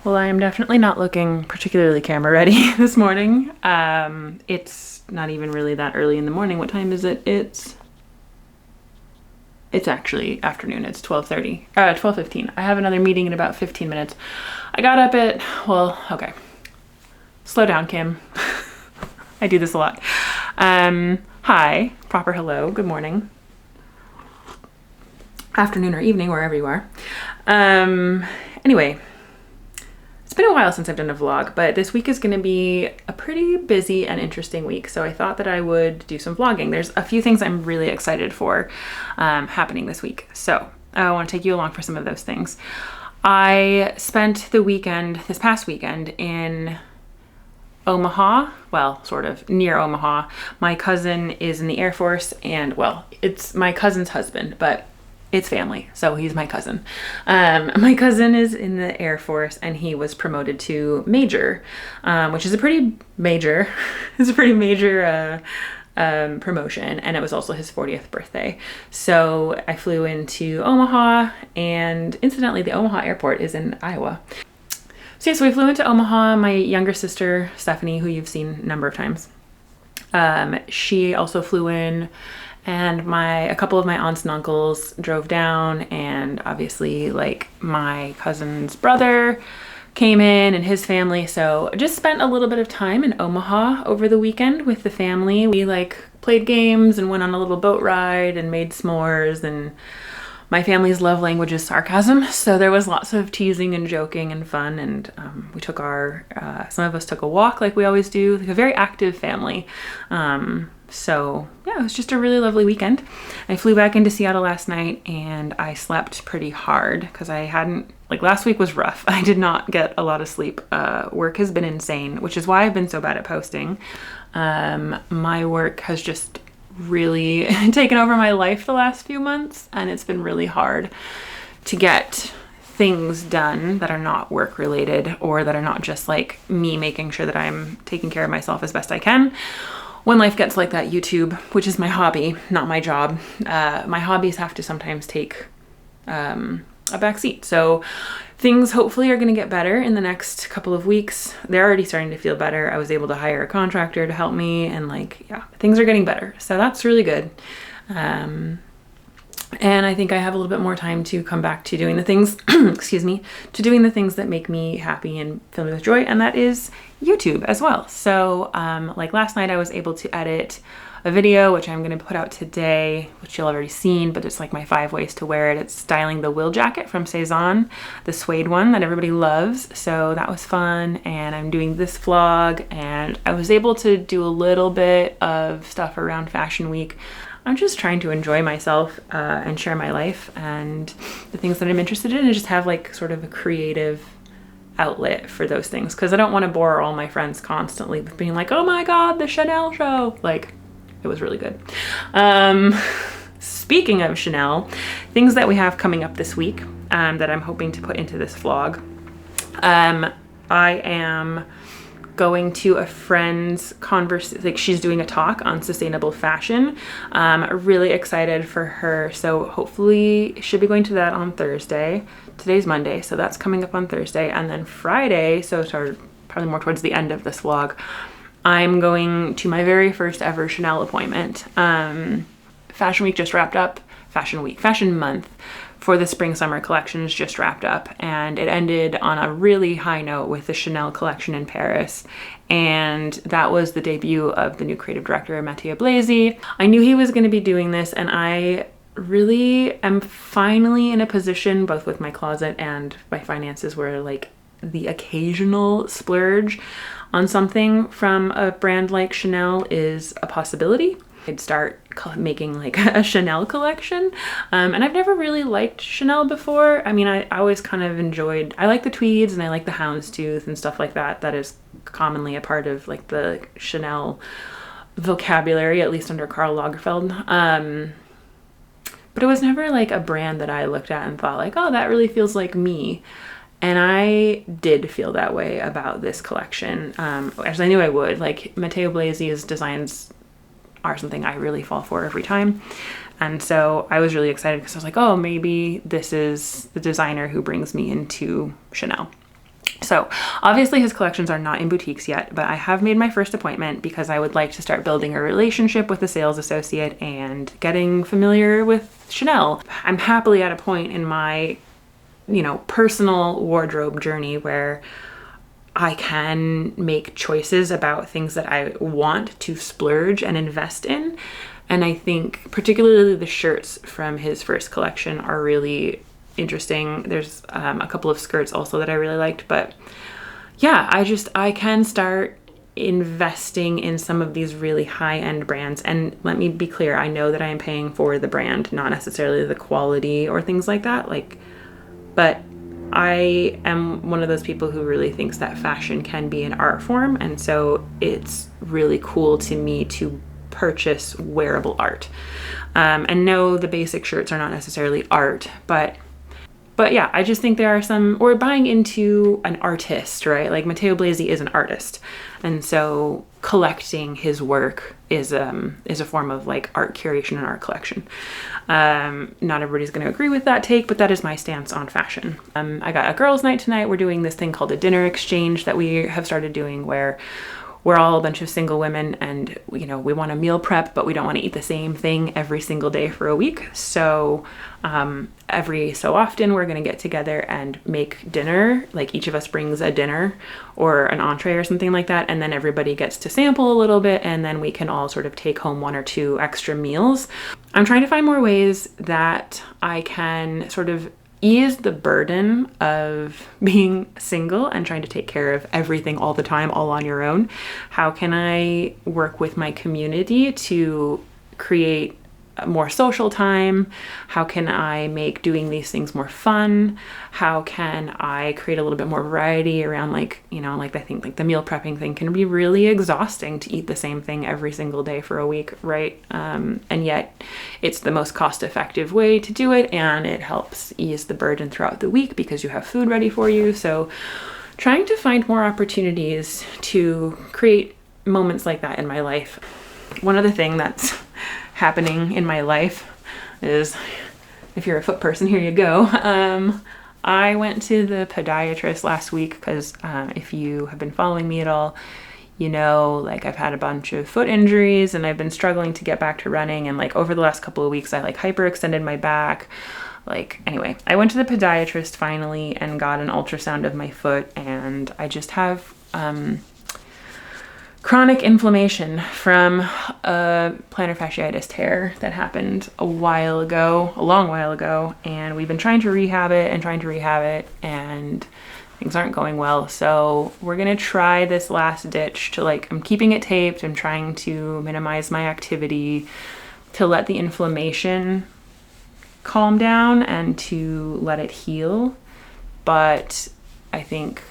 Well, I am definitely not looking particularly camera ready this morning. It's not even really that early in the morning. What time is it? It's actually afternoon. It's 12:15. I have another meeting in about 15 minutes. I got up at, well, okay. Slow down, Kim. I do this a lot. Hi, proper hello, good morning. Afternoon or evening, wherever you are. Anyway, it's been a while since I've done a vlog, but this week is going to be a pretty busy and interesting week. So I thought that I would do some vlogging. There's a few things I'm really excited for happening this week. So I want to take you along for some of those things. I spent this past weekend in Omaha, well, sort of near Omaha. My cousin is in the Air Force and, well, it's my cousin's husband, but it's family, so he's my cousin. My cousin is in the Air Force and he was promoted to major, which is a pretty major, promotion, and it was also his 40th birthday. So I flew into Omaha, and incidentally, the Omaha airport is in Iowa. So we flew into Omaha. My younger sister, Stephanie, who you've seen a number of times, she also flew in, and a couple of my aunts and uncles drove down, and obviously like my cousin's brother came in and his family. So I just spent a little bit of time in Omaha over the weekend with the family. We played games and went on a little boat ride and made s'mores, and my family's love language is sarcasm, so there was lots of teasing and joking and fun, and we took some of us took a walk like we always do, like a very active family. So yeah, it was just a really lovely weekend. I flew back into Seattle last night and I slept pretty hard because last week was rough. I did not get a lot of sleep. Work has been insane, which is why I've been so bad at posting. My work has just really taken over my life the last few months, and it's been really hard to get things done that are not work related, or that are not just like me making sure that I'm taking care of myself as best I can. When life gets like that, YouTube, which is my hobby, not my job, my hobbies have to sometimes take a back seat. So things hopefully are going to get better in the next couple of weeks. They're already starting to feel better. I was able to hire a contractor to help me, and things are getting better. So that's really good. And I think I have a little bit more time to come back to doing the things, doing the things that make me happy and fill me with joy. And that is YouTube as well. So last night I was able to edit a video, which I'm going to put out today, which you'll already seen, but it's like my 5 ways to wear it. It's styling the Will jacket from Cezanne, the suede one that everybody loves. So that was fun. And I'm doing this vlog, and I was able to do a little bit of stuff around Fashion Week. I'm just trying to enjoy myself and share my life and the things that I'm interested in, and just have sort of a creative outlet for those things, because I don't want to bore all my friends constantly with being like, oh my god, the Chanel show. It was really good. Speaking of Chanel, things that we have coming up this week that I'm hoping to put into this vlog. I am going to a friend's she's doing a talk on sustainable fashion. Really excited for her. So hopefully she'll be going to that on Thursday. Today's Monday, so that's coming up on Thursday. And then Friday, so probably more towards the end of this vlog, I'm going to my very first ever Chanel appointment. Fashion Week just wrapped up. Fashion Month for the spring summer collections just wrapped up, and it ended on a really high note with the Chanel collection in Paris. And that was the debut of the new creative director, Mathieu Blazy. I knew he was going to be doing this, and I really am finally in a position, both with my closet and my finances, where the occasional splurge on something from a brand like Chanel is a possibility. I'd start making a Chanel collection. And I've never really liked Chanel before. I mean, I always kind of I like the tweeds and I like the houndstooth and stuff like that. That is commonly a part of the Chanel vocabulary, at least under Karl Lagerfeld. But it was never a brand that I looked at and thought oh, that really feels like me. And I did feel that way about this collection, as I knew I would. Mathieu Blazy's designs are something I really fall for every time. And so I was really excited because I was oh, maybe this is the designer who brings me into Chanel. So obviously his collections are not in boutiques yet, but I have made my first appointment because I would like to start building a relationship with the sales associate and getting familiar with Chanel. I'm happily at a point in my, personal wardrobe journey where I can make choices about things that I want to splurge and invest in. And I think particularly the shirts from his first collection are really interesting. There's a couple of skirts also that I really liked, but yeah, I can start investing in some of these really high-end brands. And let me be clear, I know that I am paying for the brand, not necessarily the quality or things like that. But I am one of those people who really thinks that fashion can be an art form. And so it's really cool to me to purchase wearable art. And no, the basic shirts are not necessarily art, but yeah, I just think there are some, we're buying into an artist, right? Like Matteo Blasi is an artist. And so collecting his work is a form of like art curation and art collection. Not everybody's going to agree with that take, but that is my stance on fashion. I got a girls' night tonight. We're doing this thing called a dinner exchange that we have started doing where we're all a bunch of single women and, we want to meal prep, but we don't want to eat the same thing every single day for a week. So every so often we're going to get together and make dinner. Like each of us brings a dinner or an entree or something like that. And then everybody gets to sample a little bit and then we can all sort of take home 1 or 2 extra meals. I'm trying to find more ways that I can sort of ease the burden of being single and trying to take care of everything all the time, all on your own. How can I work with my community to create more social time? How can I make doing these things more fun? How can I create a little bit more variety around I think like the meal prepping thing can be really exhausting to eat the same thing every single day for a week, right? And yet it's the most cost-effective way to do it, and it helps ease the burden throughout the week because you have food ready for you. So trying to find more opportunities to create moments like that in my life. One other thing that's happening in my life is, if you're a foot person, here you go. I went to the podiatrist last week because if you have been following me at all, I've had a bunch of foot injuries and I've been struggling to get back to running. And over the last couple of weeks, I hyperextended my back. Anyway, I went to the podiatrist finally and got an ultrasound of my foot, and I just have chronic inflammation from a plantar fasciitis tear that happened a long while ago, and we've been trying to rehab it, and things aren't going well. So we're gonna try this last ditch to I'm keeping it taped. I'm trying to minimize my activity to let the inflammation calm down and to let it heal. But I think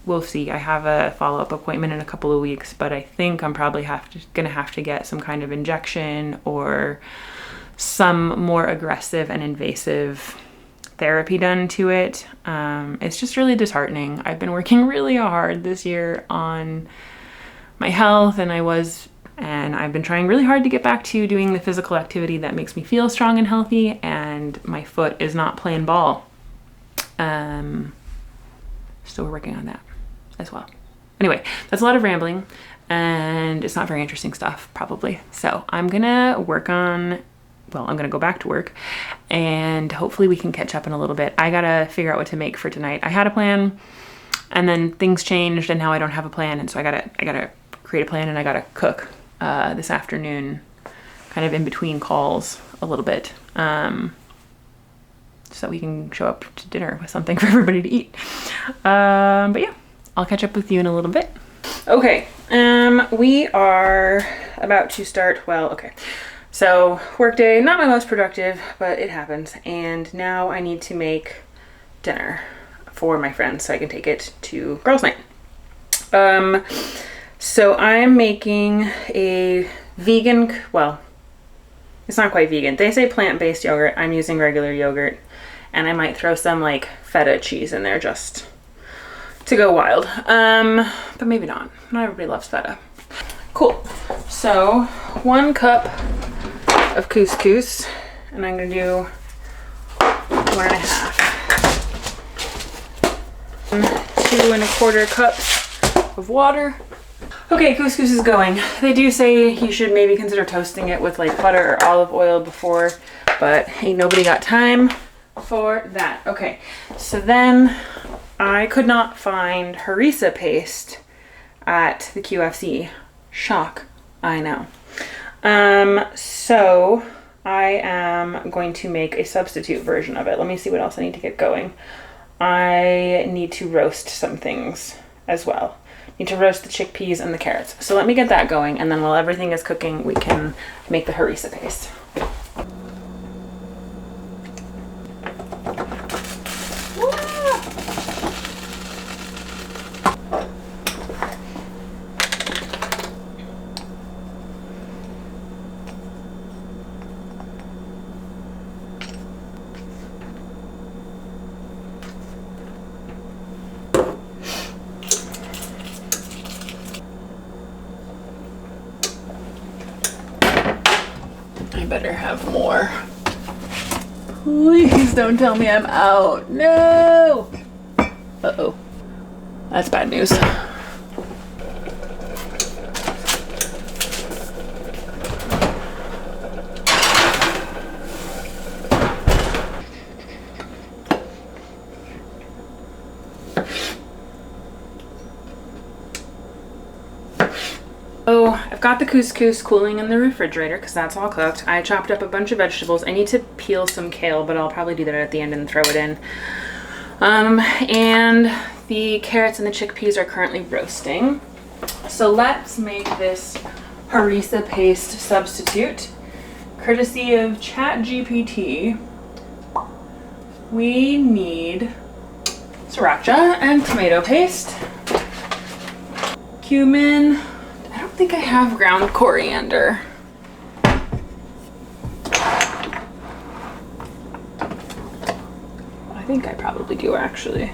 we'll see. I have a follow-up appointment in a couple of weeks, but I think I'm probably gonna have to get some kind of injection or some more aggressive and invasive therapy done to it. It's just really disheartening. I've been working really hard this year on my health, and I've been trying really hard to get back to doing the physical activity that makes me feel strong and healthy, and my foot is not playing ball. So we're working on that as well. Anyway, that's a lot of rambling, and it's not very interesting stuff, probably. So I'm gonna go back to work, and hopefully we can catch up in a little bit. I gotta figure out what to make for tonight. I had a plan, and then things changed, and now I don't have a plan, and so I gotta create a plan, and I gotta cook this afternoon, kind of in between calls a little bit, so we can show up to dinner with something for everybody to eat. But yeah, I'll catch up with you in a little bit. Okay, we are about to start, so workday, not my most productive, but it happens. And now I need to make dinner for my friends so I can take it to girls' night. So I'm making a vegan, it's not quite vegan. They say plant-based yogurt. I'm using regular yogurt, and I might throw some feta cheese in there just to go wild. But maybe not. Not everybody loves feta. Cool. So 1 cup of couscous, and I'm gonna do 1.5. 2¼ cups of water. Okay, couscous is going. They do say you should maybe consider toasting it with like butter or olive oil before, but ain't nobody got time for that. Okay, so then I could not find harissa paste at the QFC. Shock, I know. So I am going to make a substitute version of it. Let me see what else I need to get going. I need to roast some things as well. Need to roast the chickpeas and the carrots. So let me get that going, and then while everything is cooking, we can make the harissa paste. I better have more. Please don't tell me I'm out. No! Uh-oh. That's bad news. So I've got the couscous cooling in the refrigerator because that's all cooked. I chopped up a bunch of vegetables. I need to peel some kale, but I'll probably do that at the end and throw it in. And the carrots and the chickpeas are currently roasting. So let's make this harissa paste substitute. Courtesy of ChatGPT, we need sriracha and tomato paste, cumin. I don't think I have ground coriander. I think I probably do actually.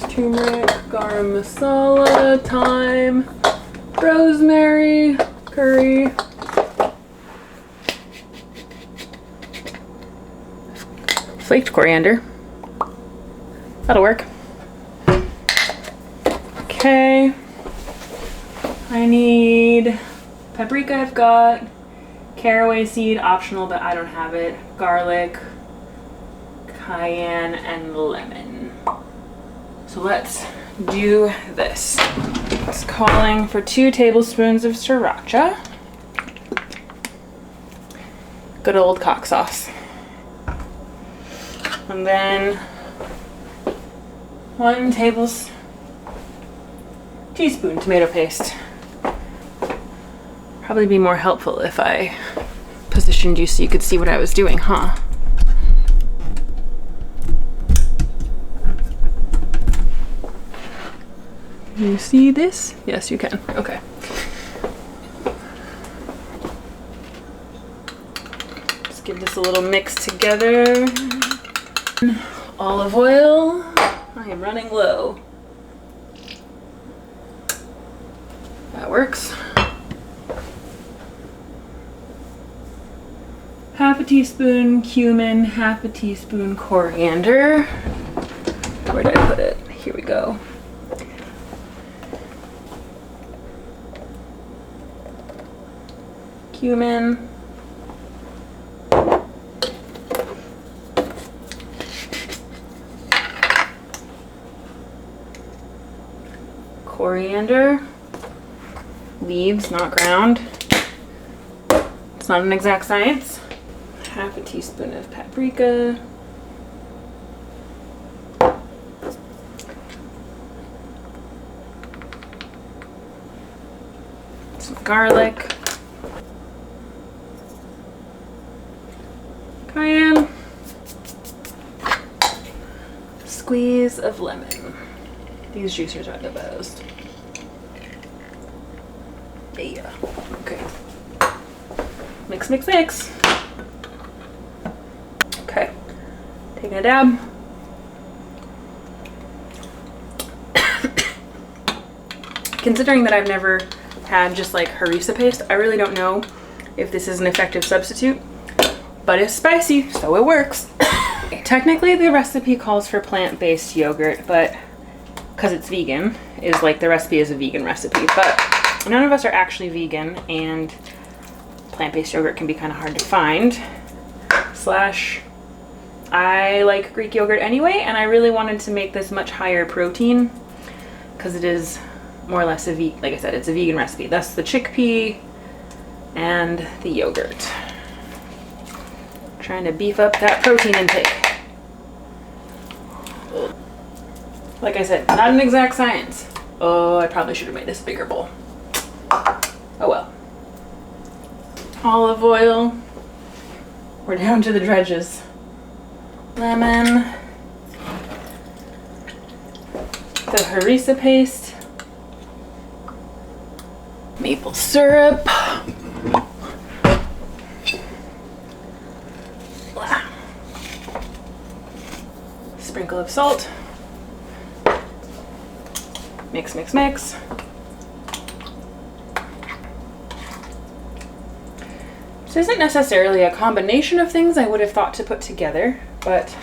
Turmeric, garam masala, thyme, rosemary, curry. Flaked coriander. That'll work. Okay. I need paprika, I've got caraway seed, optional, but I don't have it, garlic, cayenne, and lemon. So let's do this. It's calling for 2 tablespoons of sriracha. Good old cock sauce. And then 1 teaspoon tomato paste. Probably be more helpful if I positioned you so you could see what I was doing, huh? Can you see this? Yes, you can. Okay. Let's give this a little mix together. Olive oil. I am running low. That works. Half a teaspoon cumin, half a teaspoon coriander. Where did I put it? Here we go. Cumin. Coriander. Leaves, not ground. It's not an exact science. Half a teaspoon of paprika. Some garlic. Cayenne. Squeeze of lemon. These juicers are the best. Yeah. Okay. Mix, mix, mix. Okay. Taking a dab. Considering that I've never had just like harissa paste, I really don't know if this is an effective substitute, but it's spicy, so it works. Technically the recipe calls for plant-based yogurt, but because it's vegan, is like the recipe is a vegan recipe, but none of us are actually vegan, and plant-based yogurt can be kind of hard to find. Slash, I like Greek yogurt anyway, and I really wanted to make this much higher protein because it is more or less like I said, it's a vegan recipe. That's the chickpea and the yogurt. Trying to beef up that protein intake. Like I said, not an exact science. Oh, I probably should have made this a bigger bowl. Oh well. Olive oil. We're down to the dredges. Lemon. The harissa paste. Maple syrup. Sprinkle of salt. Mix, mix, mix. This isn't necessarily a combination of things I would have thought to put together, but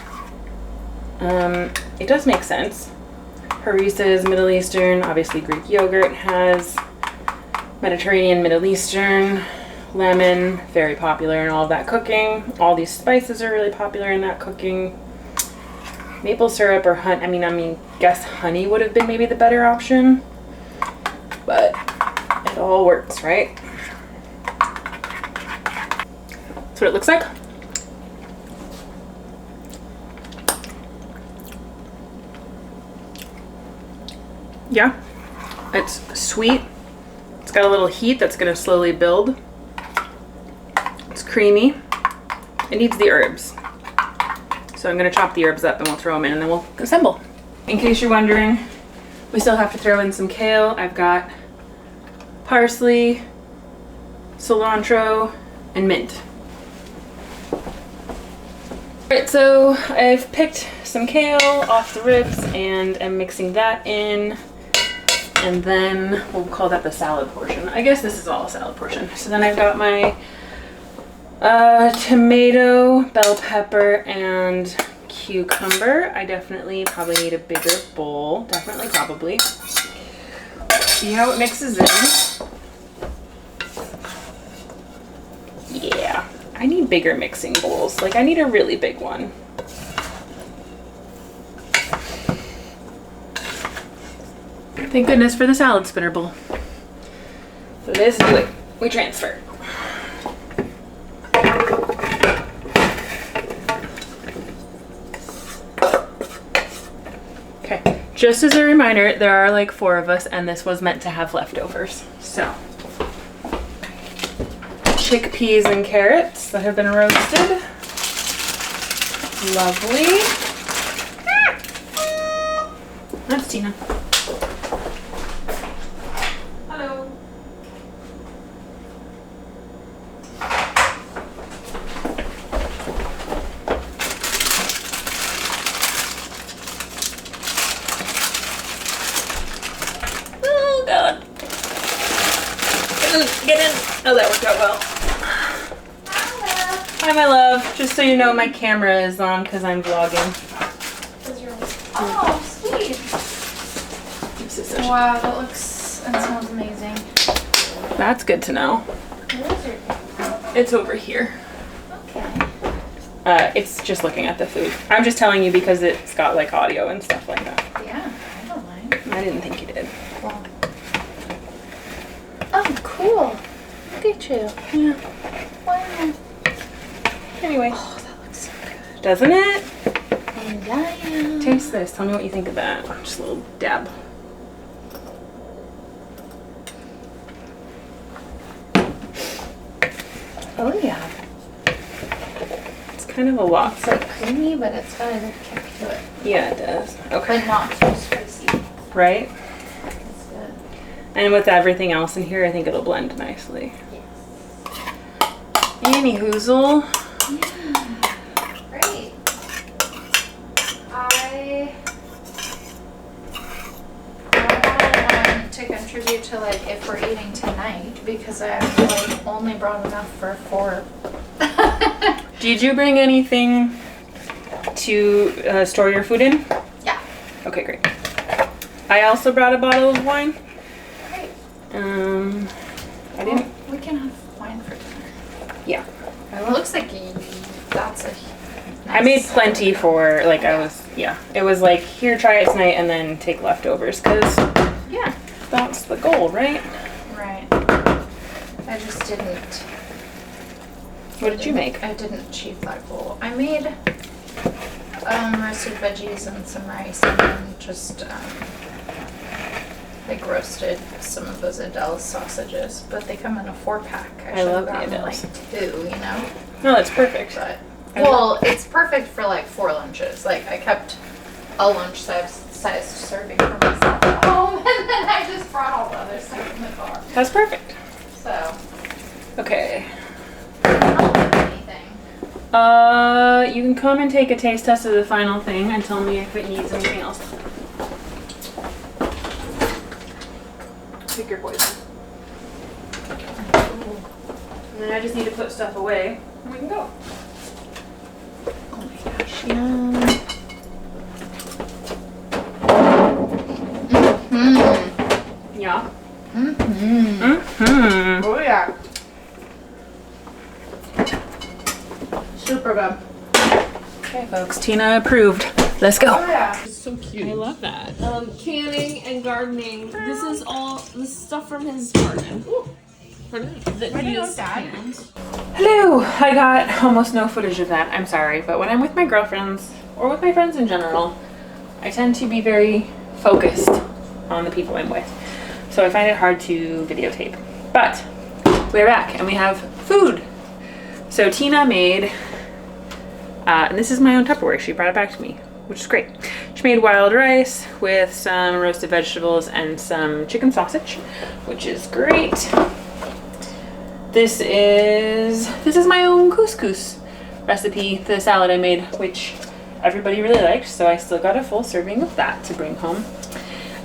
it does make sense. Harissa is Middle Eastern, obviously Greek yogurt has Mediterranean, Middle Eastern. Lemon, very popular in all of that cooking. All these spices are really popular in that cooking. Maple syrup or honey, I mean, guess honey would have been maybe the better option, but it all works, right? That's what it looks like. Yeah, it's sweet. It's got a little heat that's gonna slowly build. It's creamy. It needs the herbs. So I'm gonna chop the herbs up and we'll throw them in and then we'll assemble. In case you're wondering, we still have to throw in some kale. I've got parsley, cilantro, and mint. Alright, so I've picked some kale off the ribs and I'm mixing that in. And then we'll call that the salad portion. I guess this is all a salad portion. So then I've got my tomato, bell pepper, and cucumber. I definitely probably need a bigger bowl. Definitely, probably. See how it mixes in. Yeah, I need bigger mixing bowls. Like, I need a really big one. Thank goodness for the salad spinner bowl. So let's do it. We transfer. Okay, just as a reminder, there are like 4 of us and this was meant to have leftovers. So, chickpeas and carrots that have been roasted. Lovely. That's Tina. Hello. Oh God. Get in. Oh, that worked out well. Hi, my love. Just so you know, my camera is on because I'm vlogging. Oh, sweet. Wow, that looks and smells amazing. That's good to know. Where is your camera? It's over here. Okay. It's just looking at the food. I'm just telling you because it's got like audio and stuff like that. Yeah, I don't mind. I didn't think you did. Well. Oh, cool. Look at you. Yeah. Wow. Anyway. Oh, that looks so good. Doesn't it? Yeah. Taste this. Tell me what you think of that. Just a little dab. Oh, yeah. It's kind of a lot. It's like creamy, but it's got a good kick to it. Yeah, it does. Okay. But not too spicy. Right? It's good. And with everything else in here, I think it'll blend nicely. Yes. Any hoozle. Yeah. Great. I wanted to contribute to like if we're eating tonight because I've like only brought enough for 4. Did you bring anything to store your food in? Yeah. Okay, great. I also brought a bottle of wine. Great. I didn't. We can have wine for dinner. Yeah. It looks like that's a nice. I made plenty for like it was like here, try it tonight and then take leftovers because Yeah. that's the goal, right? Right. I just didn't. What did you make? I didn't achieve that goal. I made roasted veggies and some rice, and then just like roasted some of those Adele sausages. But they come in a 4-pack. I love the gotten, Adele's. like 2, you know. No, that's perfect. But well, it's perfect for like 4 lunches. Like I kept a lunch size serving for myself at home, and then I just brought all the other stuff in the car. That's perfect. So. Okay. I don't have anything. You can come and take a taste test of the final thing and tell me if it needs anything else. Pick your poison. And then I just need to put stuff away and we can go. Oh my gosh, yum. Mm-hmm. Yeah. Mm-hmm. Mm-hmm. Oh yeah. Super good. Okay, folks. Tina approved. Let's go. Oh yeah. It's so cute. I love that. Canning and gardening. This is stuff from his garden. That he has canned. Hello. I got almost no footage of that. I'm sorry, but when I'm with my girlfriends or with my friends in general, I tend to be very focused on the people I'm with. So I find it hard to videotape. But we're back and we have food. So Tina made, and this is my own Tupperware. She brought it back to me, which is great. She made wild rice with some roasted vegetables and some chicken sausage, which is great. This is my own couscous recipe, the salad I made, which everybody really liked, so I still got a full serving of that to bring home.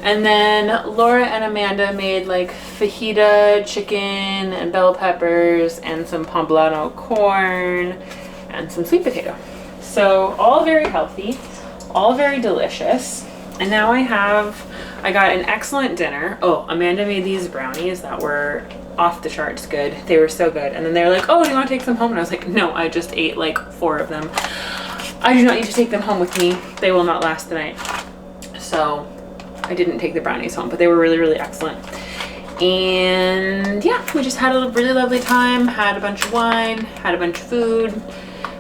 And then Laura and Amanda made like fajita chicken and bell peppers and some poblano corn and some sweet potato. So all very healthy, all very delicious. And now I got an excellent dinner. Oh, Amanda made these brownies that were off the charts good. They were so good. And then they were like, oh, do you want to take some home? And I was like, no, I just ate like 4 of them. I do not need to take them home with me. They will not last the night. So I didn't take the brownies home, but they were really, really excellent. And yeah, we just had a really lovely time, had a bunch of wine, had a bunch of food,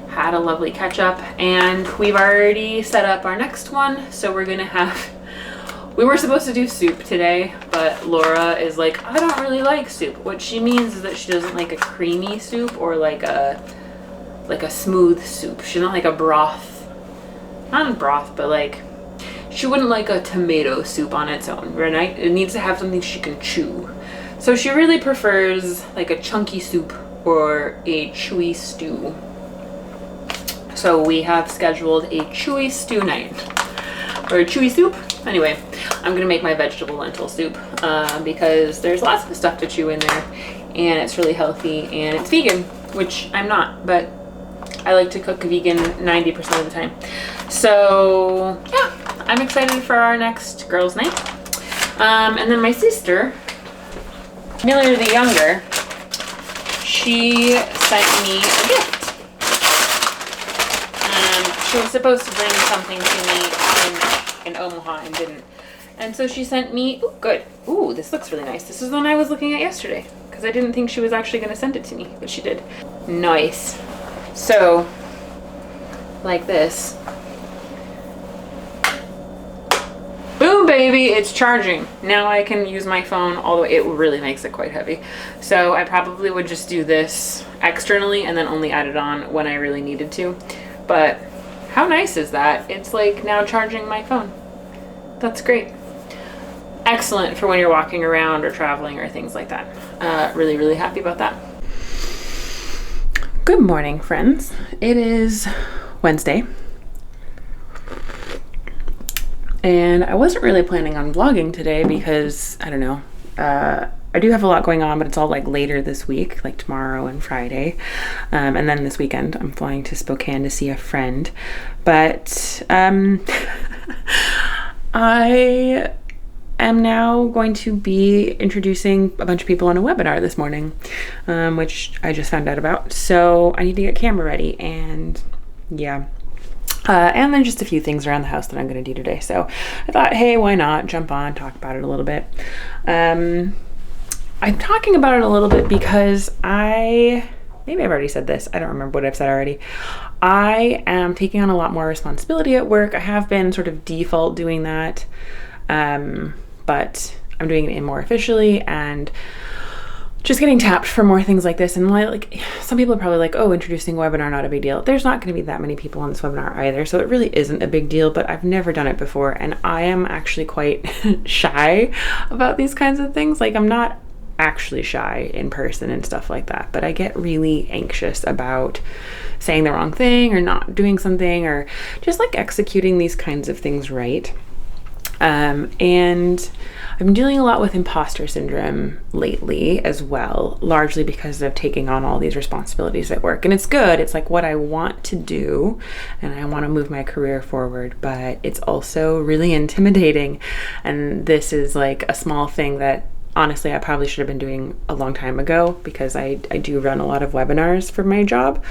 had a lovely catch up, and we've already set up our next one. So we're gonna have, we were supposed to do soup today, but Laura is like, I don't really like soup. What she means is that she doesn't like a creamy soup or like a smooth soup. She doesn't like a broth, not a broth, but like, she wouldn't like a tomato soup on its own, right? It needs to have something she can chew. So she really prefers like a chunky soup or a chewy stew. So we have scheduled a chewy stew night, or a chewy soup. Anyway, I'm gonna make my vegetable lentil soup because there's lots of stuff to chew in there and it's really healthy and it's vegan, which I'm not, but I like to cook vegan 90% of the time. So yeah, I'm excited for our next girls' night. And then my sister, Miller the younger, she sent me a gift. She was supposed to bring something to me in Omaha and didn't. And so she sent me, ooh, good. Ooh, this looks really nice. This is the one I was looking at yesterday because I didn't think she was actually going to send it to me, but she did. Nice. So, like this. Boom, baby, it's charging. Now I can use my phone, although it really makes it quite heavy. So I probably would just do this externally and then only add it on when I really needed to. But how nice is that? It's like now charging my phone. That's great. Excellent for when you're walking around or traveling or things like that. Really, really happy about that. Good morning, friends. It is Wednesday. And I wasn't really planning on vlogging today because, I don't know, I do have a lot going on, but it's all like later this week, like tomorrow and Friday. And then this weekend I'm flying to Spokane to see a friend. But I am now going to be introducing a bunch of people on a webinar this morning, which I just found out about. So I need to get camera ready, and yeah. And then just a few things around the house that I'm going to do today. So I thought, hey, why not jump on, talk about it a little bit. I'm talking about it a little bit because maybe I've already said this. I don't remember what I've said already. I am taking on a lot more responsibility at work. I have been sort of default doing that. But I'm doing it more officially and just getting tapped for more things like this. And like some people are probably like, oh, introducing a webinar, not a big deal. There's not going to be that many people on this webinar either. So it really isn't a big deal, but I've never done it before. And I am actually quite shy about these kinds of things. Like I'm not actually shy in person and stuff like that, but I get really anxious about saying the wrong thing or not doing something or just like executing these kinds of things right. And I'm dealing a lot with imposter syndrome lately as well, largely because of taking on all these responsibilities at work. And it's good. It's like what I want to do and I want to move my career forward, but it's also really intimidating. And this is like a small thing that honestly I probably should have been doing a long time ago, because I do run a lot of webinars for my job.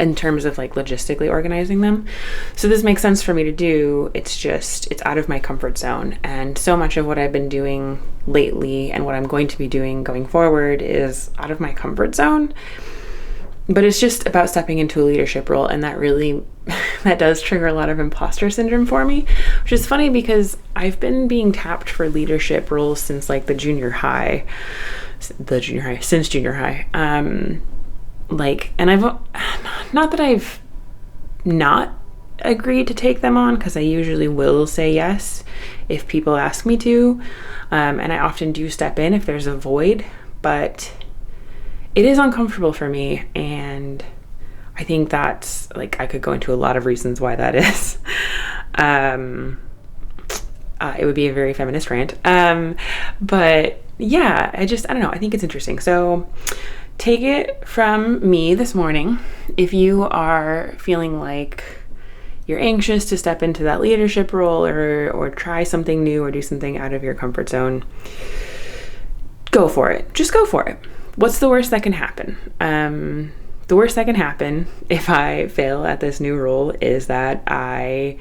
In terms of like logistically organizing them. So this makes sense for me to do. It's out of my comfort zone. And so much of what I've been doing lately and what I'm going to be doing going forward is out of my comfort zone. But it's just about stepping into a leadership role. And that does trigger a lot of imposter syndrome for me, which is funny because I've been being tapped for leadership roles since like since junior high. And I've not that I've not agreed to take them on, because I usually will say yes if people ask me to, and I often do step in if there's a void, but it is uncomfortable for me, and I think that's like I could go into a lot of reasons why that is. It would be a very feminist rant, but yeah, I don't know, I think it's interesting. So take it from me this morning. If you are feeling like you're anxious to step into that leadership role or try something new or do something out of your comfort zone, go for it. Just go for it. What's the worst that can happen? The worst that can happen if I fail at this new role is that I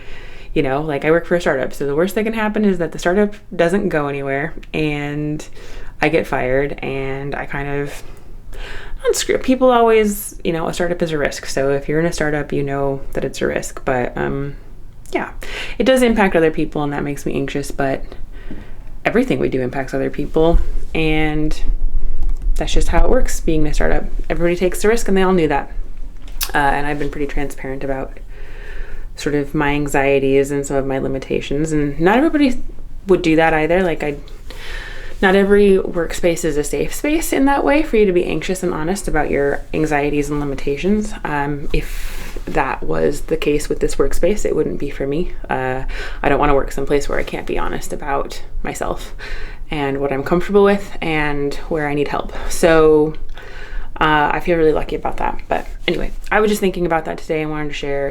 work for a startup. So the worst that can happen is that the startup doesn't go anywhere and I get fired, and I kind of unscript. People always, a startup is a risk. So if you're in a startup, you know that it's a risk. But yeah, it does impact other people, and that makes me anxious. But everything we do impacts other people, and that's just how it works being in a startup. Everybody takes the risk, and they all knew that. And I've been pretty transparent about sort of my anxieties and some of my limitations. And not everybody would do that either. Not every workspace is a safe space in that way for you to be anxious and honest about your anxieties and limitations. If that was the case with this workspace, it wouldn't be for me. I don't want to work someplace where I can't be honest about myself and what I'm comfortable with and where I need help. So I feel really lucky about that. But anyway, I was just thinking about that today and wanted to share,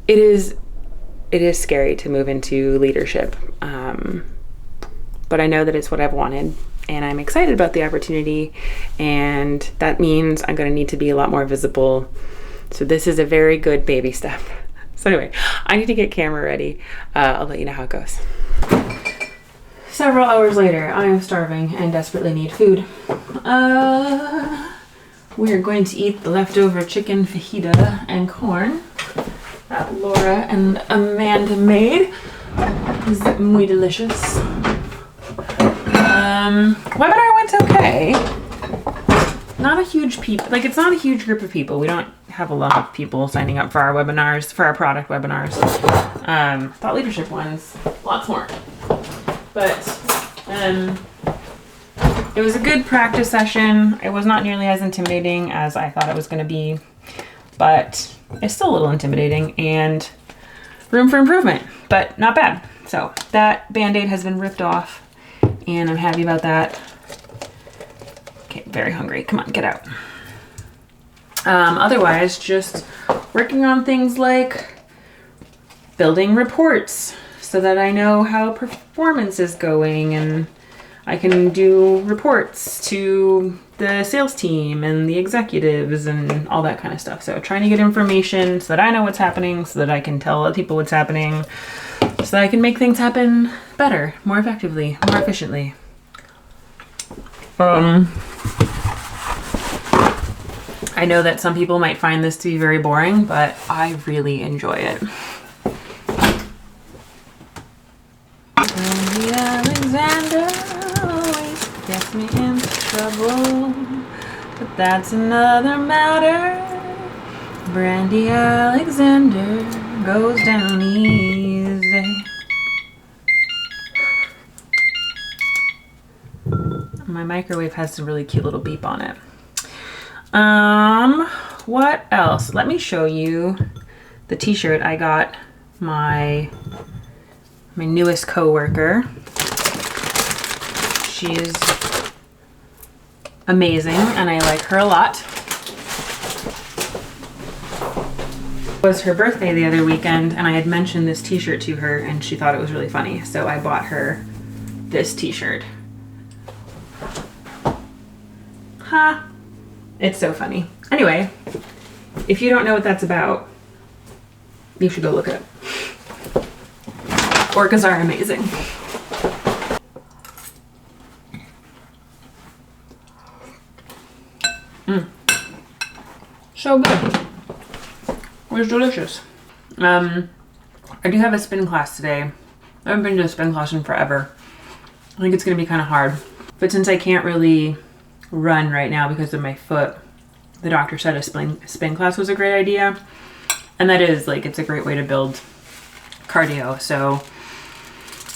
it is scary to move into leadership, but I know that it's what I've wanted, and I'm excited about the opportunity, and that means I'm going to need to be a lot more visible. So this is a very good baby step. So anyway, I need to get camera ready. I'll let you know how it goes. Several hours later, I am starving and desperately need food. We are going to eat the leftover chicken fajita and corn that Laura and Amanda made. Is muy delicious. Webinar went okay. Not a huge it's not a huge group of people. We don't have a lot of people signing up for our webinars, for our product webinars. Thought leadership ones, lots more. But it was a good practice session. It was not nearly as intimidating as I thought it was going to be, but it's still a little intimidating and room for improvement, but not bad. So that Band-Aid has been ripped off and I'm happy about that. Okay, very hungry. Come on, get out. Otherwise, just working on things like building reports so that I know how performance is going and I can do reports to the sales team and the executives and all that kind of stuff. So trying to get information so that I know what's happening, so that I can tell other people what's happening, so that I can make things happen better, more effectively, more efficiently. I know that some people might find this to be very boring, but I really enjoy it. Brandy Alexander always gets me into trouble, but that's another matter. Brandy Alexander goes down easy. My microwave has some really cute little beep on it. What else? Let me show you the t-shirt I got my newest coworker. She's amazing and I like her a lot. It was her birthday the other weekend and I had mentioned this t-shirt to her and she thought it was really funny, so I bought her this t-shirt. Ha! It's so funny. Anyway, if you don't know what that's about, you should go look it up. Orcas are amazing. So good. It was delicious. I do have a spin class today. I haven't been to a spin class in forever. I think it's gonna be kind of hard. But since I can't really run right now because of my foot, the doctor said a spin class was a great idea. And that is, like, it's a great way to build cardio, so,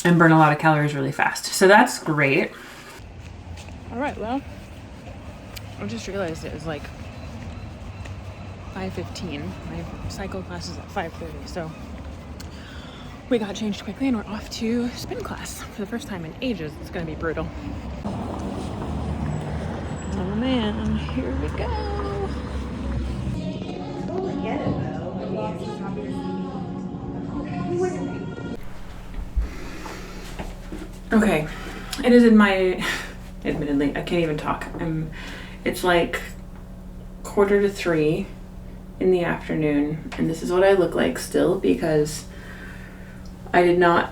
and burn a lot of calories really fast. So that's great. All right, well, I just realized it was like 5:15. My cycle class is at 5:30, so we got changed quickly and we're off to spin class for the first time in ages. It's gonna be brutal. Oh man, here we go. Okay, it is in my, admittedly, I can't even talk. It's like 2:45 in the afternoon, and this is what I look like still because I don't know,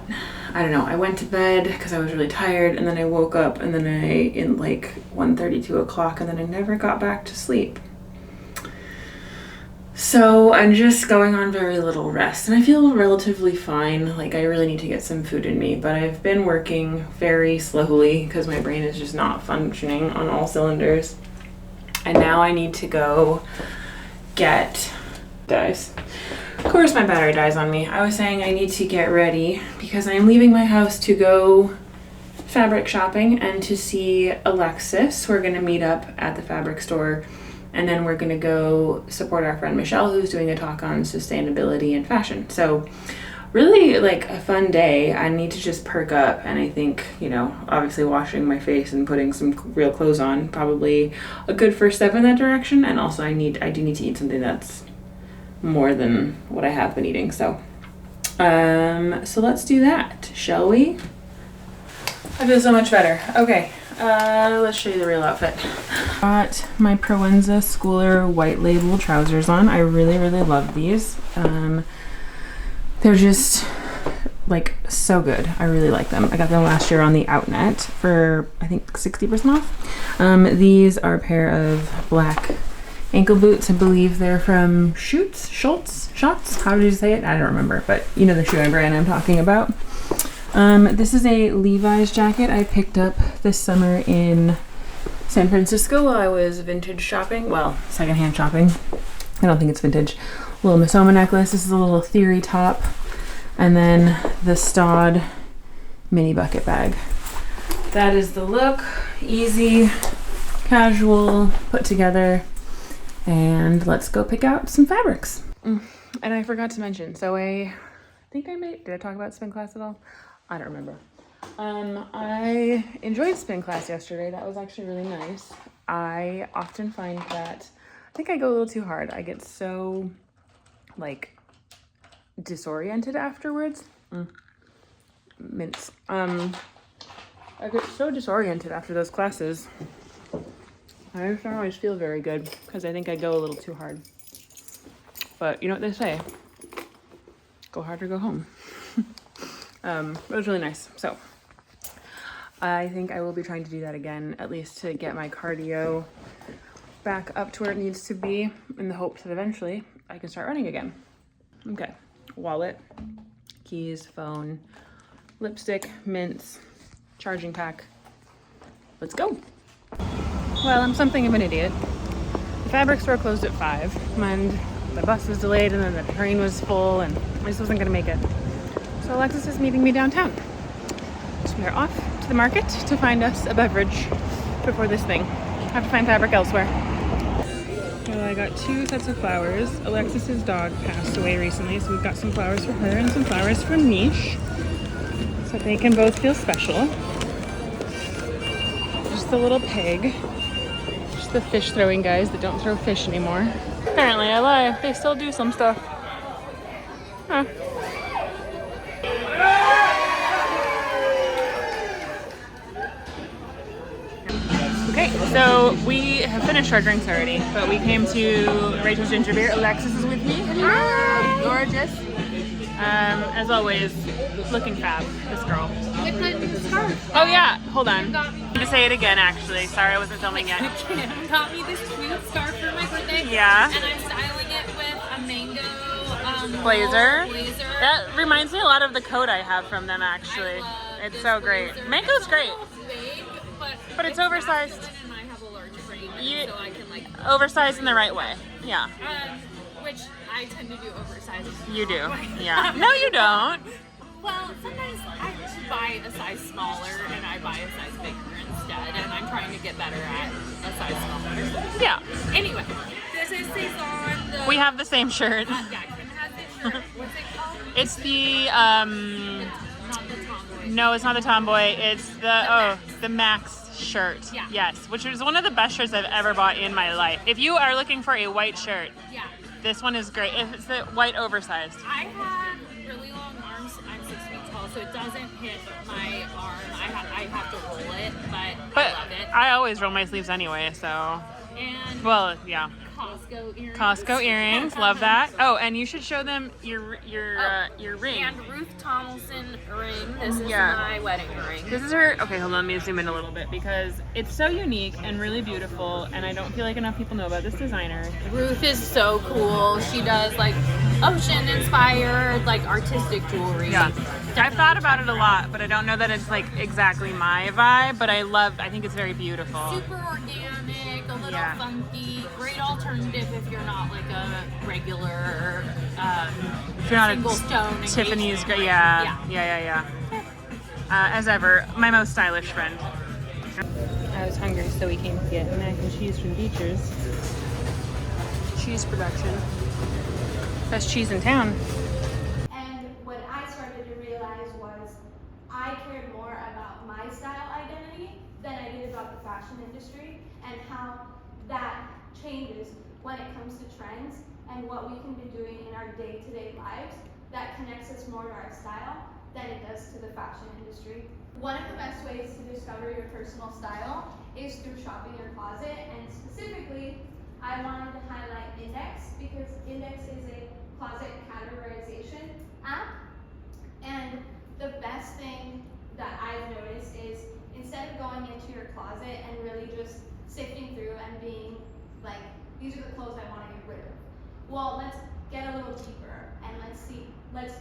I went to bed because I was really tired and then I woke up and then in like 1:30, 2 o'clock, and then I never got back to sleep. So I'm just going on very little rest and I feel relatively fine. Like I really need to get some food in me, but I've been working very slowly because my brain is just not functioning on all cylinders. And now I need to go get dies. Of course my battery dies on me. I was saying I need to get ready because I'm leaving my house to go fabric shopping and to see Alexis. We're gonna meet up at the fabric store and then we're gonna go support our friend Michelle who's doing a talk on sustainability and fashion. So really like a fun day. I need to just perk up and I think, you know, obviously washing my face and putting some real clothes on probably a good first step in that direction. And also I do need to eat something that's more than what I have been eating. So let's do that, shall we? I feel so much better. Okay, let's show you the real outfit. Got my Proenza Schooler white label trousers on. I really, really love these. They're just like so good. I really like them. I got them last year on the Outnet for I think 60% off. These are a pair of black ankle boots. I believe they're from Schutz? How did you say it? I don't remember, but you know the shoe brand I'm talking about. This is a Levi's jacket I picked up this summer in San Francisco while I was vintage shopping. Well, secondhand shopping. I don't think it's vintage. Little Misoma necklace. This is a little Theory top. And then the Staud mini bucket bag. That is the look. Easy, casual, put together. And let's go pick out some fabrics. And I forgot to mention, so did I talk about spin class at all? I don't remember. I enjoyed spin class yesterday. That was actually really nice. I often find that I think I go a little too hard. I get so like disoriented afterwards. Mints. I get so disoriented after those classes. I just don't always feel very good because I think I go a little too hard. But you know what they say, go hard or go home. It was really nice. So I think I will be trying to do that again, at least to get my cardio back up to where it needs to be, in the hopes that eventually I can start running again. Okay, wallet, keys, phone, lipstick, mints, charging pack. Let's go. Well, I'm something of an idiot. The fabric store closed at 5, and the bus was delayed, and then the train was full, and I just wasn't gonna make it. So Alexis is meeting me downtown. So we are off to the market to find us a beverage before this thing. I have to find fabric elsewhere. Well, I got 2 sets of flowers. Alexis's dog passed away recently, so we've got some flowers for her and some flowers for Mish, so they can both feel special. Just the little pig. Just the fish throwing guys that don't throw fish anymore. Apparently I lie. They still do some stuff. Huh. Okay, so we have finished our drinks already, but we came to Rachel's Ginger Beer. Alexis is with me. Hello. Gorgeous. As always, looking fab, this girl. With the scarf. Oh yeah, hold on. To say it again, actually. Sorry, I wasn't filming yet. Kim got me this cute scarf for my birthday. Yeah. And I'm styling it with a mango Blazer. blazer. That reminds me a lot of the coat I have from them, actually. It's so great. Blazer. Mango's great. Big, But it's oversized. And I have a large frame, so I can like Oversized in the right way. Yeah. which I tend to do oversized. You do. Yeah. No, you don't. Well, sometimes I just buy a size smaller and I buy a size bigger instead, and I'm trying to get better at a size smaller. Yeah. Anyway, this is Saison. We have the same shirt. Yeah, Kim has this shirt. What's it called? It's the Not the tomboy. no, it's not the tomboy. It's the Max shirt. Yeah. Yes, which is one of the best shirts I've ever bought in my life. If you are looking for a white shirt, Yeah. this one is great. It's the white oversized. I have really long arms. I'm 6 feet tall, so it doesn't hit my arm. I have to roll it, but I love it. I always roll my sleeves anyway, so. And Well, yeah. Costco earrings. Costco earrings, love that. Oh, and you should show them your ring. And Ruth Tomlinson ring. This is Yeah. my wedding ring. This is her. Okay, hold on. Let me zoom in a little bit because it's so unique and really beautiful, and I don't feel like enough people know about this designer. Ruth is so cool. She does like ocean inspired, like artistic jewelry. Yeah, I've thought about it a lot, but I don't know that it's like exactly my vibe. But I think it's very beautiful. Super organic, a little Yeah. funky, great alternative if you're not like a regular If you're not single stone. Tiffany's, engagement ring. yeah. As ever, my most stylish friend. I was hungry, so we came to get mac and cheese from Beecher's. Cheese production. Best cheese in town. And what I started to realize was I cared more about my style identity than I did about the fashion industry, and how that changes when it comes to trends and what we can be doing in our day-to-day lives that connects us more to our style than it does to the fashion industry. One of the best ways to discover your personal style is through shopping your closet, and specifically I wanted to highlight Index because Index is a closet categorization app, and the best thing that I've noticed is instead of going into your closet and really just sifting through and being like, these are the clothes I want to get rid of. Well, let's get a little deeper and let's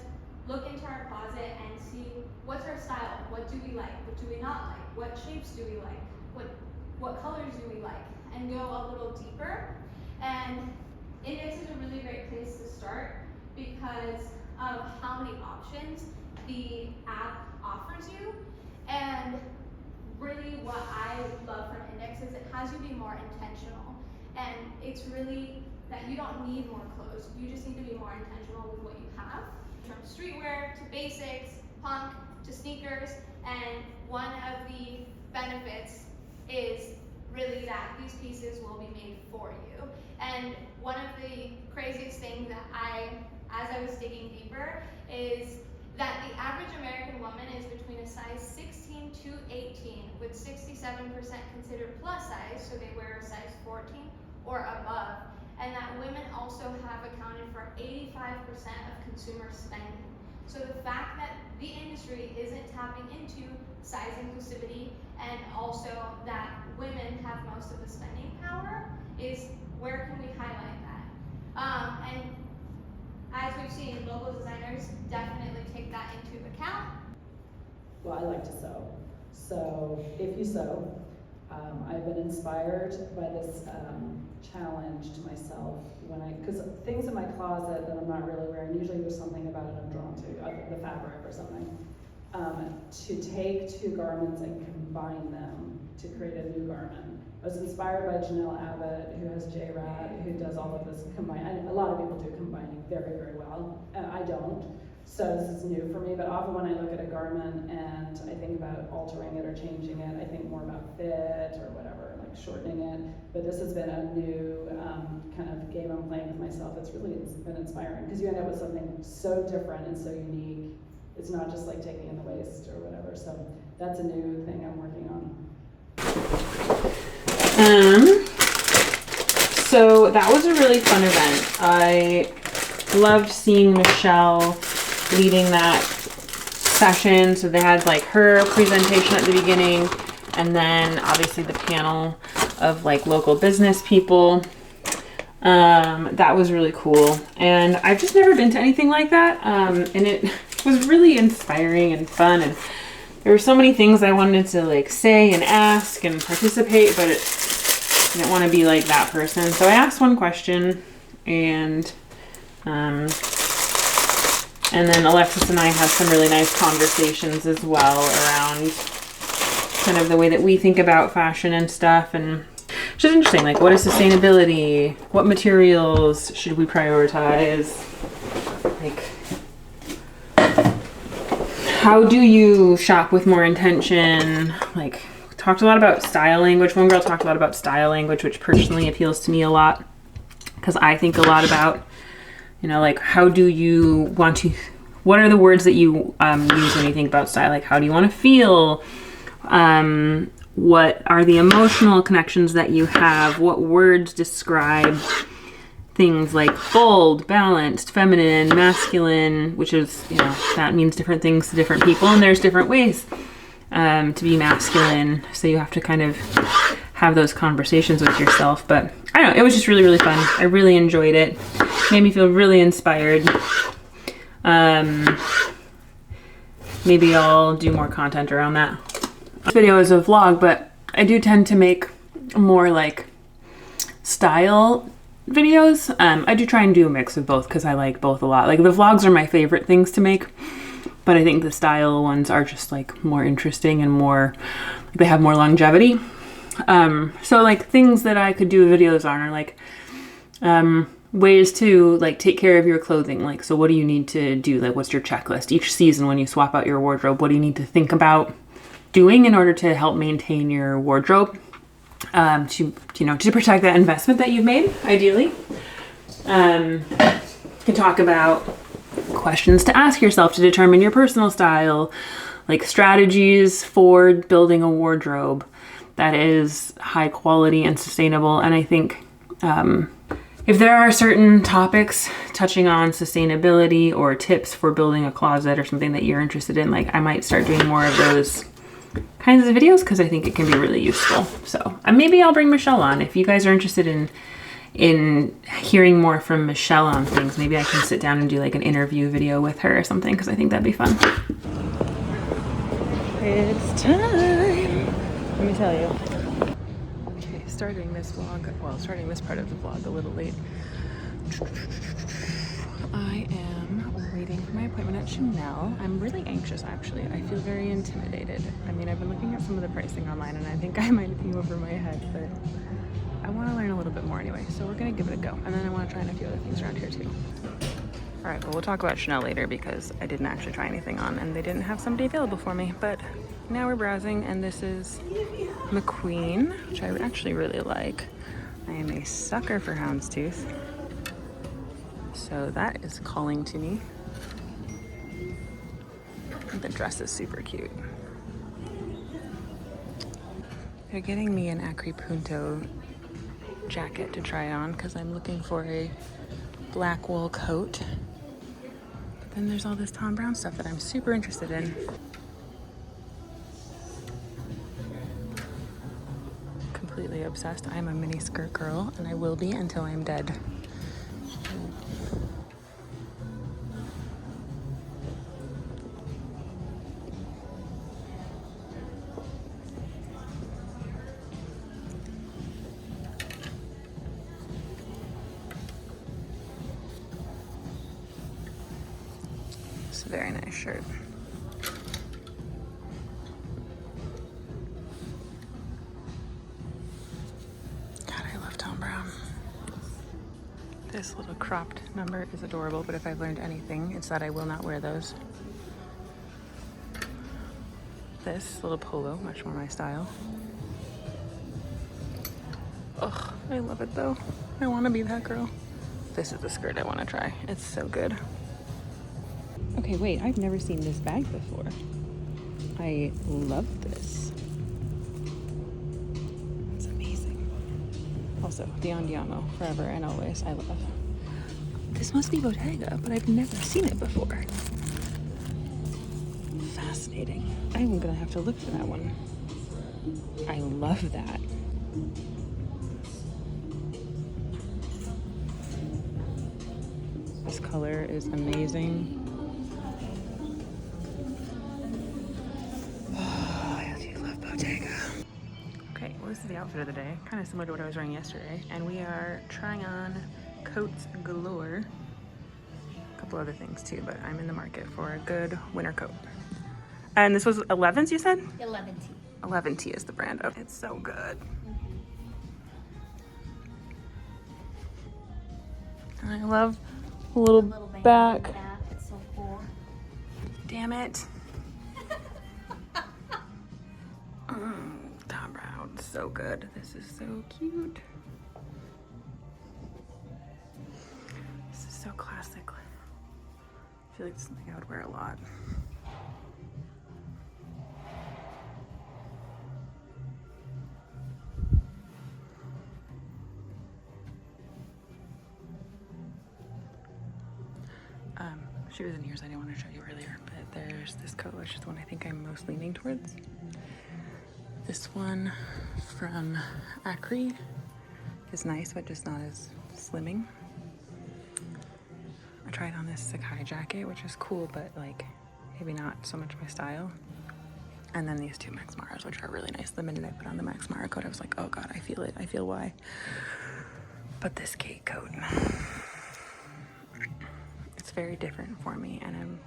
look into our closet and see what's our style, what do we like, what do we not like, what shapes do we like, what colors do we like, and go a little deeper. And Index is a really great place to start because of how many options the app offers you. And really what I love from Index is it has you be more intentional. And it's really that you don't need more clothes, you just need to be more intentional with what you have. From streetwear to basics, punk, to sneakers, and one of the benefits is really that these pieces will be made for you. And one of the craziest things that as I was digging deeper, is that the average American woman is between a size 16 to 18, with 67% considered plus size, so they wear a size 14 or above, and that women also have accounted for 85% of consumer spending. So the fact that the industry isn't tapping into size inclusivity, and also that women have most of the spending power, is where can we highlight that? And as we've seen, local designers definitely take that into account. Well, I like to sew. So if you sew, I've been inspired by this challenge to myself because things in my closet that I'm not really wearing, usually there's something about it I'm drawn to, the fabric or something. To take two garments and combine them to create a new garment. I was inspired by Janelle Abbott, who has J-Rad, who does all of this combine. A lot of people do combining very, very well. I don't. So this is new for me, but often when I look at a garment and I think about altering it or changing it, I think more about fit or whatever, like shortening it. But this has been a new kind of game I'm playing with myself. It's been inspiring because you end up with something so different and so unique. It's not just like taking in the waist or whatever. So that's a new thing I'm working on. So that was a really fun event. I loved seeing Michelle leading that session. So they had like her presentation at the beginning, and then obviously the panel of like local business people. That was really cool. And I've just never been to anything like that. And it was really inspiring and fun. And there were so many things I wanted to like say and ask and participate, but I didn't want to be like that person. So I asked one question, and then Alexis and I had some really nice conversations as well around kind of the way that we think about fashion and stuff. And it's just interesting, like, what is sustainability? What materials should we prioritize? Like, how do you shop with more intention? Like, talked a lot about style language. One girl talked a lot about style language, which personally appeals to me a lot because I think a lot about, like, how do you want to, what are the words that you use when you think about style? Like, how do you want to feel? What are the emotional connections that you have? What words describe things like bold, balanced, feminine, masculine, which is, that means different things to different people, and there's different ways to be masculine. So you have to kind of have those conversations with yourself. But I don't know, it was just really, really fun. I really enjoyed it. Made me feel really inspired. Maybe I'll do more content around that. This video is a vlog, but I do tend to make more like style videos. I do try and do a mix of both because I like both a lot. Like, the vlogs are my favorite things to make, but I think the style ones are just like more interesting and more, they have more longevity. So like things that I could do videos on are like ways to like take care of your clothing. Like, so what do you need to do? Like, what's your checklist? Each season when you swap out your wardrobe, what do you need to think about doing in order to help maintain your wardrobe? To protect that investment that you've made, ideally. You can talk about questions to ask yourself to determine your personal style, like strategies for building a wardrobe that is high quality and sustainable. And I think if there are certain topics touching on sustainability or tips for building a closet or something that you're interested in, like, I might start doing more of those kinds of videos because I think it can be really useful. So maybe I'll bring Michelle on. If you guys are interested in hearing more from Michelle on things, maybe I can sit down and do like an interview video with her or something, because I think that'd be fun. It's time. Let me tell you. Okay, starting this part of the vlog a little late. I am waiting for my appointment at Chanel. I'm really anxious, actually. I feel very intimidated. I mean, I've been looking at some of the pricing online, and I think I might be over my head, but I want to learn a little bit more anyway, so we're gonna give it a go. And then I want to try on a few other things around here too. All right, well, we'll talk about Chanel later because I didn't actually try anything on and they didn't have somebody available for me. But now we're browsing and this is McQueen, which I would actually really like. I am a sucker for houndstooth. So that is calling to me. The dress is super cute. They're getting me an Acripunto jacket to try on because I'm looking for a black wool coat. But then there's all this Tom Brown stuff that I'm super interested in. Completely obsessed. I am a mini skirt girl and I will be until I'm dead. It's a very nice shirt. God, I love Tom Brown. This little cropped number is adorable, but if I've learned anything, it's that I will not wear those. This little polo, much more my style. Ugh, I love it though. I want to be that girl. This is the skirt I want to try. It's so good. Okay, wait, I've never seen this bag before. I love this. It's amazing. Also, the Andiamo, forever and always, I love. This must be Bottega, but I've never seen it before. Fascinating. I'm gonna have to look for that one. I love that. This color is amazing. Okay, well, this is the outfit of the day, kind of similar to what I was wearing yesterday, and we are trying on coats galore. A couple other things too, but I'm in the market for a good winter coat. And this was 11s, you said? 11T. 11T is the brand. Oh, it's so good. And I love the little back. It's so cool. Damn it. Tom Brown, so good. This is so cute. This is so classic. I feel like it's something I would wear a lot. She was in here, so I didn't want to show you earlier, but there's this coat, which is the one I think I'm most leaning towards. This one from Acri is nice, but just not as slimming. I tried on this Sakai jacket, which is cool, but like maybe not so much my style. And then these two Max Maras, which are really nice. The minute I put on the Max Mara coat, I was like, oh God, I feel it. I feel why. But this Kate coat, it's very different for me, and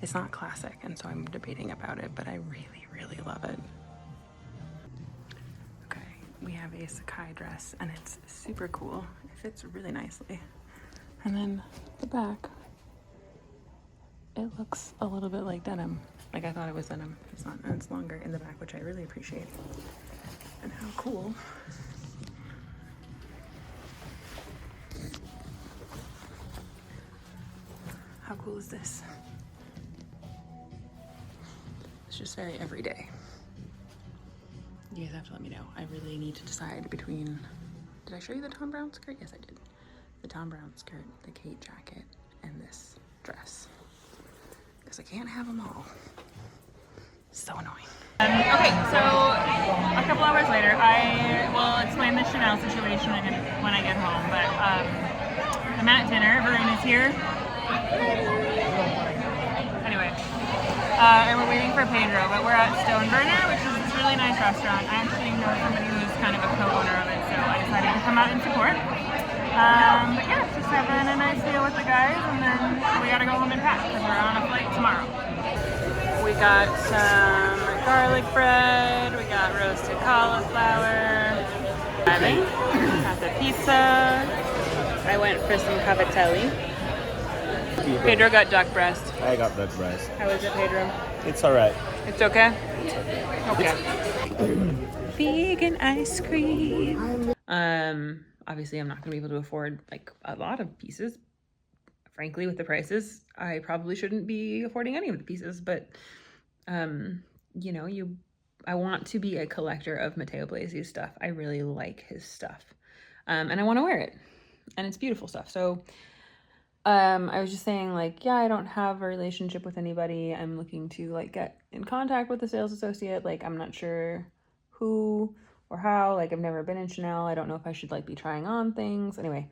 it's not classic, and so I'm debating about it, but I really, really love it. Okay, we have a Sakai dress, and it's super cool. It fits really nicely. And then the back, it looks a little bit like denim. Like I thought it was denim. It's not, and it's longer in the back, which I really appreciate. And how cool. How cool is this? It's just very everyday. You guys have to let me know. I really need to decide between, did I show you the Tom Brown skirt? Yes, I did. The Tom Brown skirt, the Kate jacket, and this dress. Because I can't have them all. So annoying. Okay, so a couple hours later, I will explain the Chanel situation when I get home, but I'm at dinner. Verena's here. Anyway, and we're waiting for Pedro, but we're at Stone Burner, which is this really nice restaurant. I actually know somebody who's kind of a co-owner of it, so I decided to come out and support. But yeah, just having a nice meal with the guys, and then we gotta go home and pack because we're on a flight tomorrow. We got some garlic bread, we got roasted cauliflower, got the pizza. I went for some cavatelli. Pedro got duck breast. I got duck breast. How is it, Pedro? It's alright. It's okay? Okay. Vegan ice cream. Obviously I'm not gonna be able to afford like a lot of pieces. Frankly, with the prices, I probably shouldn't be affording any of the pieces, but you know, I want to be a collector of Matteo Blasi's stuff. I really like his stuff. And I want to wear it. And it's beautiful stuff. So I was just saying, like, yeah, I don't have a relationship with anybody. I'm looking to like get in contact with a sales associate. Like, I'm not sure who or how. Like, I've never been in Chanel. I don't know if I should like be trying on things. Anyway,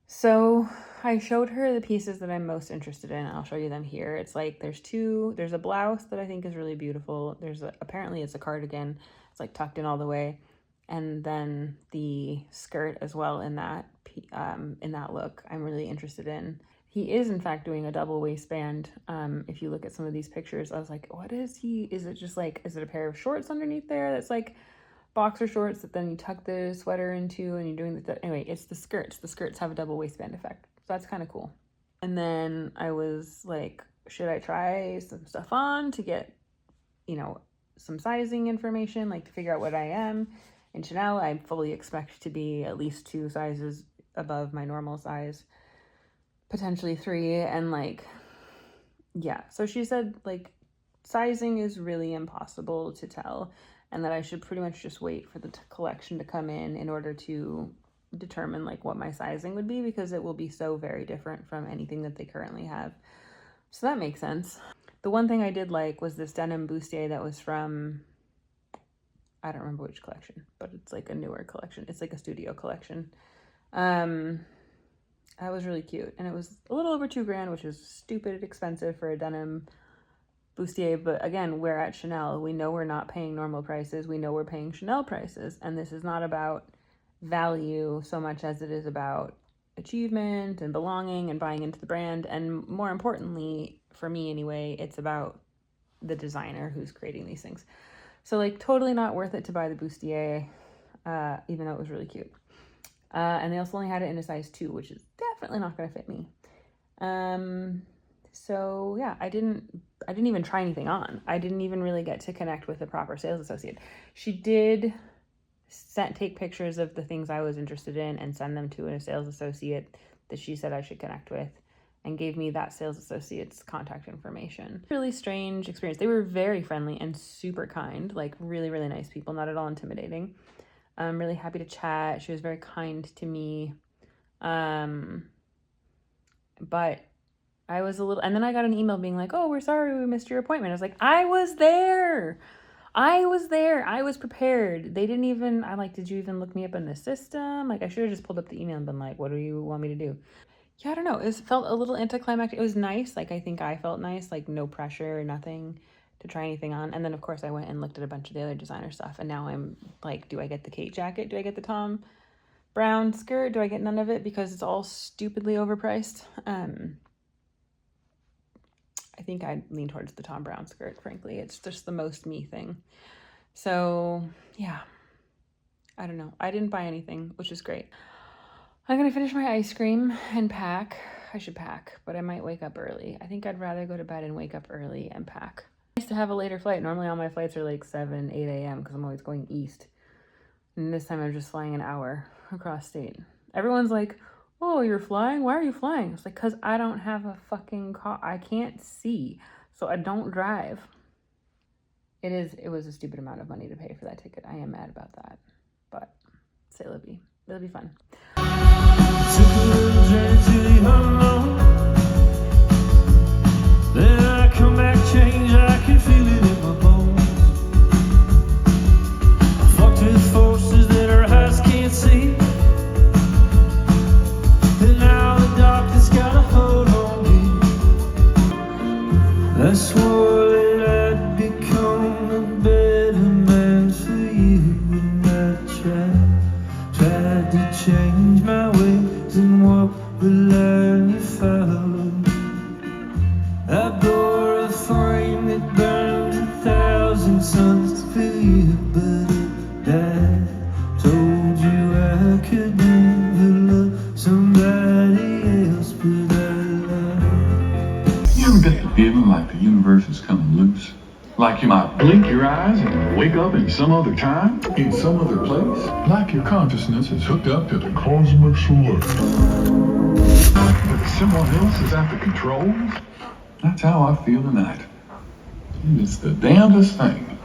so I showed her the pieces that I'm most interested in. I'll show you them here. It's like there's a blouse that I think is really beautiful. Apparently it's a cardigan. It's like tucked in all the way. And then the skirt as well in that look I'm really interested in. He is in fact doing a double waistband. If you look at some of these pictures, I was like, what is he? Is it just like, is it a pair of shorts underneath there that's like boxer shorts that then you tuck the sweater into and you're doing anyway, it's the skirts. The skirts have a double waistband effect. So that's kind of cool. And then I was like, should I try some stuff on to get, you know, some sizing information, like to figure out what I am. In Chanel, I fully expect to be at least 2 sizes above my normal size, potentially 3. And like, yeah. So she said like sizing is really impossible to tell and that I should pretty much just wait for the collection to come in order to determine like what my sizing would be, because it will be so very different from anything that they currently have. So that makes sense. The one thing I did like was this denim bustier that was from, I don't remember which collection, but it's like a newer collection. It's like a studio collection. That was really cute. And it was a little over $2,000, which is stupid expensive for a denim bustier. But again, we're at Chanel. We know we're not paying normal prices. We know we're paying Chanel prices. And this is not about value so much as it is about achievement and belonging and buying into the brand. And more importantly, for me anyway, it's about the designer who's creating these things. So like totally not worth it to buy the bustier, even though it was really cute. And they also only had it in a size 2, which is definitely not going to fit me. So yeah, I didn't even try anything on. I didn't even really get to connect with a proper sales associate. She did take pictures of the things I was interested in and send them to a sales associate that she said I should connect with, and gave me that sales associate's contact information. Really strange experience. They were very friendly and super kind, like really, really nice people, not at all intimidating. I'm really happy to chat. She was very kind to me. But I was a little, and then I got an email being like, oh, we're sorry we missed your appointment. I was like, I was there. I was prepared. They didn't even, I'm like, did you even look me up in the system? Like, I should have just pulled up the email and been like, what do you want me to do? Yeah, I don't know. It felt a little anticlimactic. It was nice. Like, I think I felt nice, like no pressure, nothing to try anything on. And then of course I went and looked at a bunch of the other designer stuff. And now I'm like, do I get the Kate jacket? Do I get the Tom Brown skirt? Do I get none of it because it's all stupidly overpriced? I think I lean towards the Tom Brown skirt, frankly. It's just the most me thing. So yeah, I don't know. I didn't buy anything, which is great. I'm gonna finish my ice cream and pack. I should pack, but I might wake up early. I think I'd rather go to bed and wake up early and pack. I used to have a later flight. Normally all my flights are like 7, 8 a.m. because I'm always going east. And this time I'm just flying an hour across state. Everyone's like, oh, you're flying? Why are you flying? It's like, because I don't have a fucking car. I can't see, so I don't drive. It was a stupid amount of money to pay for that ticket. I am mad about that, but say it'll be fun. Then I come back change, I can feel it in my bones. I fucked with forces that our eyes can't see. And now the darkness got a hold on me. I swore that I'd become a better man for you. And I tried to change my ways and what we learned. feeling like the universe is coming loose? Like you might blink your eyes and wake up in some other time, in some other place? Like your consciousness is hooked up to the cosmic selector. But someone else is at the controls? That's how I feel tonight. It's the damnedest thing.